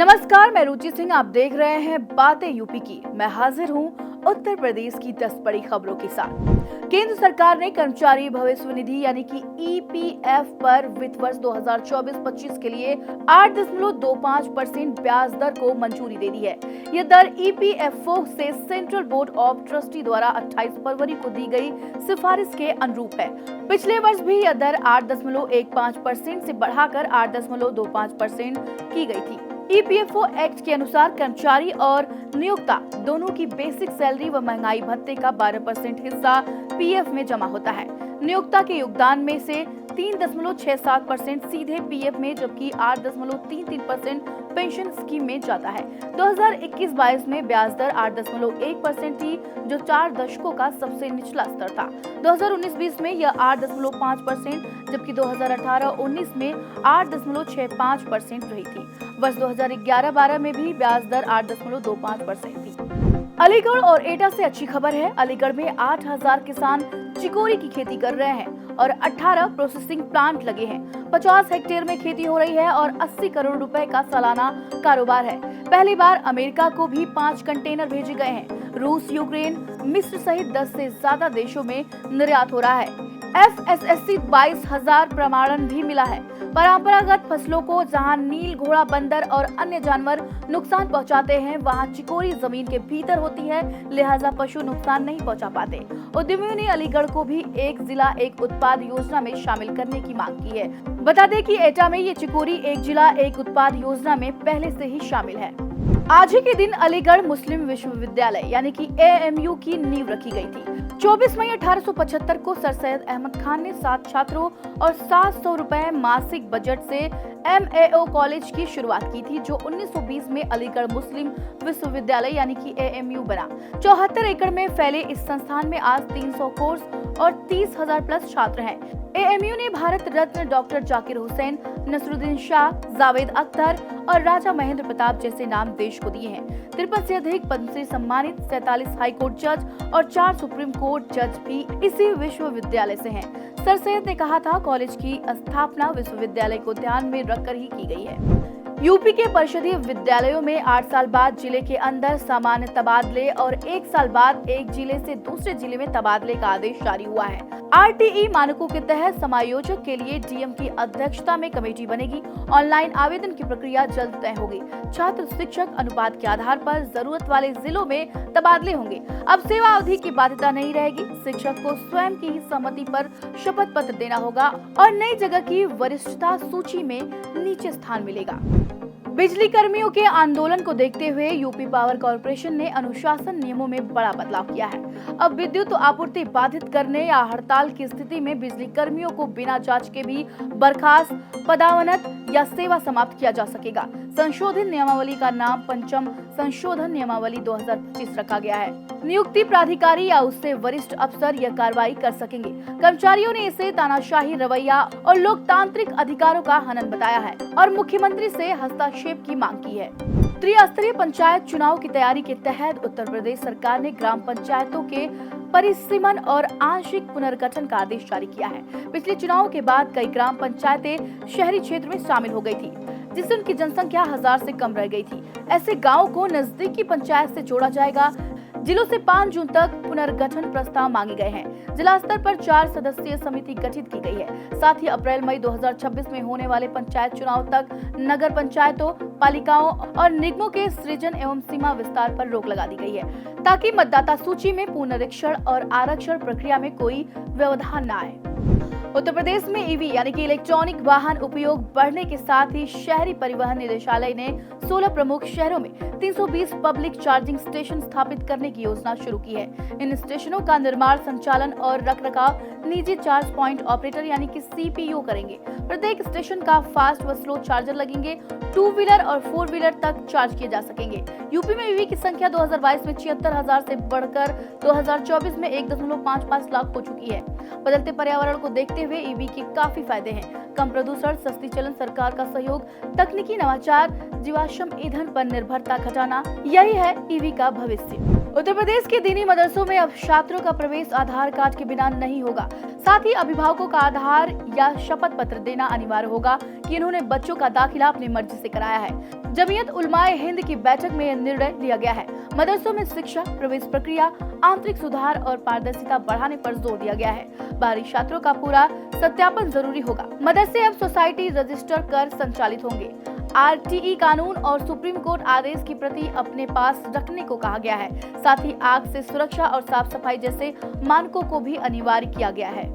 नमस्कार, मैं रुचि सिंह। आप देख रहे हैं बातें यूपी की। मैं हाजिर हूं उत्तर प्रदेश की 10 बड़ी खबरों के साथ। केंद्र सरकार ने कर्मचारी भविष्य निधि यानी कि ईपीएफ पर वित्त वर्ष 2024-25 के लिए 8.25% ब्याज दर को मंजूरी दे दी है। यह दर ईपीएफओ से सेंट्रल बोर्ड ऑफ ट्रस्टी द्वारा 28 फरवरी को दी गई सिफारिश के अनुरूप है। पिछले वर्ष भी यह दर 8.15% से बढ़ाकर 8.25% की गई थी। ईपीएफओ एक्ट के अनुसार कर्मचारी और नियोक्ता दोनों की बेसिक सैलरी व महंगाई भत्ते का 12% हिस्सा पीएफ में जमा होता है। नियोक्ता के योगदान में से 3.67% सीधे पीएफ में, जबकि 8.33% पेंशन स्कीम में जाता है। 2021-22 में ब्याज दर 8.1% थी, जो 4 दशकों का सबसे निचला स्तर था। 2019-20 में यह 8.5%, जबकि 2018-19 में 8.65% रही थी। वर्ष 2011-12 में भी ब्याज दर 8.25% थी। अलीगढ़ और एटा से अच्छी खबर है। अलीगढ़ में 8,000 किसान चिकोरी की खेती कर रहे हैं और 18 प्रोसेसिंग प्लांट लगे हैं। 50 हेक्टेयर में खेती हो रही है और 80 करोड़ रुपए का सालाना कारोबार है। पहली बार अमेरिका को भी 5 कंटेनर भेजे गए हैं। रूस, यूक्रेन, मिस्र सहित 10 से ज्यादा देशों में निर्यात हो रहा है। FSSC 22,000 प्रमाणन भी मिला है। परंपरागत फसलों को जहां नील, घोड़ा, बंदर और अन्य जानवर नुकसान पहुंचाते हैं, वहां चिकोरी जमीन के भीतर होती है, लिहाजा पशु नुकसान नहीं पहुंचा पाते। उद्यमियों ने अलीगढ़ को भी एक जिला एक उत्पाद योजना में शामिल करने की मांग की है। बता दें कि एटा में ये चिकोरी एक जिला एक उत्पाद योजना में पहले से ही शामिल है। आज ही के दिन अलीगढ़ मुस्लिम विश्वविद्यालय यानी कि AMU की नींव रखी गई थी। 24 मई 1875 को सर सैयद अहमद खान ने 7 छात्रों और 700 रुपए मासिक बजट से MAO कॉलेज की शुरुआत की थी, जो 1920 में अलीगढ़ मुस्लिम विश्वविद्यालय यानी कि AMU बना। 74 एकड़ में फैले इस संस्थान में आज 300 कोर्स और 30,000 प्लस छात्र हैं। AMU ने भारत रत्न डॉक्टर जाकिर हुसैन, नसरुद्दीन शाह, जावेद अख्तर और राजा महेंद्र प्रताप जैसे नाम देश को दिए हैं। 53 से अधिक पद्म से सम्मानित 47 हाई कोर्ट जज और 4 सुप्रीम कोर्ट जज भी इसी विश्वविद्यालय से हैं। सर सैयद ने कहा था, कॉलेज की स्थापना विश्वविद्यालय को ध्यान में रखकर ही की गई है। यूपी के परिषदीय विद्यालयों में 8 साल बाद जिले के अंदर सामान्य तबादले और 1 साल बाद एक जिले से दूसरे जिले में तबादले का आदेश जारी हुआ है। RTE मानकों के तहत समायोजक के लिए DM की अध्यक्षता में कमेटी बनेगी। ऑनलाइन आवेदन की प्रक्रिया जल्द तय होगी। छात्र शिक्षक अनुपात के आधार पर जरूरत वाले जिलों में तबादले होंगे। अब सेवा अवधि की बाध्यता नहीं रहेगी। शिक्षक को स्वयं की ही सहमति पर शपथ पत्र देना होगा और नई जगह की वरिष्ठता सूची में नीचे स्थान मिलेगा। बिजली कर्मियों के आंदोलन को देखते हुए यूपी पावर कॉर्पोरेशन ने अनुशासन नियमों में बड़ा बदलाव किया है। अब विद्युत आपूर्ति बाधित करने या हड़ताल की स्थिति में बिजली कर्मियों को बिना जांच के भी बर्खास्त, पदावनत या सेवा समाप्त किया जा सकेगा। संशोधित नियमावली का नाम पंचम संशोधन नियमावली 2025 रखा गया है। नियुक्ति प्राधिकारी या उससे वरिष्ठ अफसर यह कार्रवाई कर सकेंगे। कर्मचारियों ने इसे तानाशाही रवैया और लोकतांत्रिक अधिकारों का हनन बताया है और मुख्यमंत्री से हस्तक्षेप की मांग की है। त्रिस्तरीय पंचायत चुनाव की तैयारी के तहत उत्तर प्रदेश सरकार ने ग्राम पंचायतों के परिसीमन और आंशिक पुनर्गठन का आदेश जारी किया है। पिछले चुनाव के बाद कई ग्राम पंचायतें शहरी क्षेत्र में शामिल हो गई थी, जिससे उनकी जनसंख्या 1000 से कम रह गई थी। ऐसे गाँव को नजदीकी पंचायत से जोड़ा जाएगा। जिलों से 5 जून तक पुनर्गठन प्रस्ताव मांगे गए हैं। जिला स्तर पर 4 सदस्यीय समिति गठित की गई है। साथ ही अप्रैल-मई 2026 में होने वाले पंचायत चुनाव तक नगर पंचायतों, पालिकाओं और निगमों के सृजन एवं सीमा विस्तार पर रोक लगा दी गई है, ताकि मतदाता सूची में पुनरीक्षण और आरक्षण प्रक्रिया में कोई व्यवधान न आए। उत्तर प्रदेश में EV यानी कि इलेक्ट्रॉनिक वाहन उपयोग बढ़ने के साथ ही शहरी परिवहन निदेशालय ने 16 प्रमुख शहरों में 320 पब्लिक चार्जिंग स्टेशन स्थापित करने की योजना शुरू की है। इन स्टेशनों का निर्माण, संचालन और रखरखाव निजी चार्ज पॉइंट ऑपरेटर यानी कि CPO करेंगे। प्रत्येक स्टेशन का फास्ट व स्लो चार्जर लगेंगे। 2 व्हीलर और 4 व्हीलर तक चार्ज किए जा सकेंगे। यूपी में EV की संख्या 2022 में 76,000 से बढ़कर 2024 में 1.55 लाख हो चुकी है। बदलते पर्यावरण को देखते हुए EV के काफी फायदे हैं। कम प्रदूषण, सस्ती चलन, सरकार का सहयोग, तकनीकी नवाचार, जीवाश्म ईंधन पर निर्भरता घटाना, यही है EV का भविष्य। उत्तर प्रदेश के दीनी मदरसों में अब छात्रों का प्रवेश आधार कार्ड के बिना नहीं होगा। साथ ही अभिभावकों का आधार या शपथ पत्र देना अनिवार्य होगा कि इन्होंने बच्चों का दाखिला अपनी मर्जी से कराया है। जमीयत उलमाए हिंद की बैठक में यह निर्णय लिया गया है। मदरसों में शिक्षा, प्रवेश प्रक्रिया, आंतरिक सुधार और पारदर्शिता बढ़ाने पर जोर दिया गया है। बाहरी छात्रों का पूरा सत्यापन जरूरी होगा। मदरसे अब सोसाइटी रजिस्टर कर संचालित होंगे। आरटीई कानून और सुप्रीम कोर्ट आदेश की प्रति अपने पास रखने को कहा गया है। साथ ही आग से सुरक्षा और साफ सफाई जैसे मानकों को भी अनिवार्य किया गया है।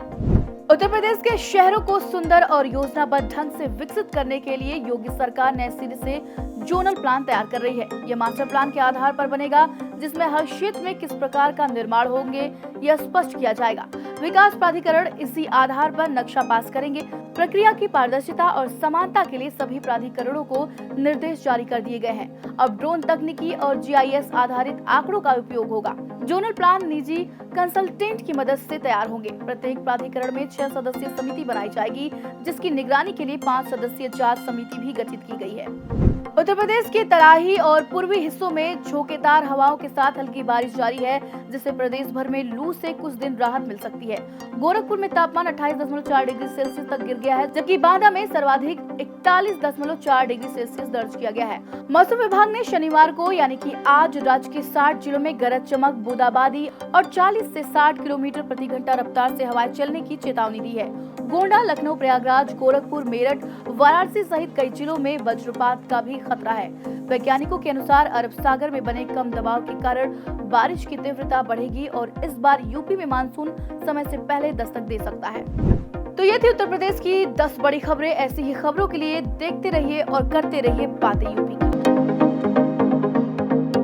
उत्तर प्रदेश के शहरों को सुंदर और योजनाबद्ध ढंग से विकसित करने के लिए योगी सरकार नए सिरे से जोनल प्लान तैयार कर रही है। यह मास्टर प्लान के आधार पर बनेगा, जिसमें हर क्षेत्र में किस प्रकार का निर्माण होंगे यह स्पष्ट किया जाएगा। विकास प्राधिकरण इसी आधार पर नक्शा पास करेंगे। प्रक्रिया की पारदर्शिता और समानता के लिए सभी प्राधिकरणों को निर्देश जारी कर दिए गए हैं। अब ड्रोन तकनीकी और जीआईएस आधारित आंकड़ों का उपयोग होगा। जोनल प्लान निजी कंसल्टेंट की मदद से तैयार होंगे। प्रत्येक प्राधिकरण में 6 सदस्यीय समिति बनाई जाएगी, जिसकी निगरानी के लिए 5 सदस्यीय जांच समिति भी गठित की गई है। उत्तर प्रदेश के तराई और पूर्वी हिस्सों में झोंकेदार हवाओं के साथ हल्की बारिश जारी है, जिससे प्रदेश भर में लू से कुछ दिन राहत मिल सकती है। गोरखपुर में तापमान 28.4 डिग्री सेल्सियस तक गिर गया है, जबकि बांदा में सर्वाधिक 41.4 डिग्री सेल्सियस दर्ज किया गया है। मौसम विभाग ने शनिवार को यानी कि आज राज्य के 60 जिलों में गरज चमक, बूंदाबांदी और 40 से 60 किलोमीटर प्रति घंटा रफ्तार से हवाएं चलने की चेतावनी दी है। गोंडा, लखनऊ, प्रयागराज, गोरखपुर, मेरठ, वाराणसी सहित कई जिलों में वज्रपात का भी खतरा है। वैज्ञानिकों के अनुसार अरब सागर में बने कम दबाव के कारण बारिश की तीव्रता बढ़ेगी और इस बार यूपी में मानसून समय से पहले दस्तक दे सकता है। तो ये थी उत्तर प्रदेश की 10 बड़ी खबरें। ऐसी ही खबरों के लिए देखते रहिए और करते रहिए बातें यूपी की।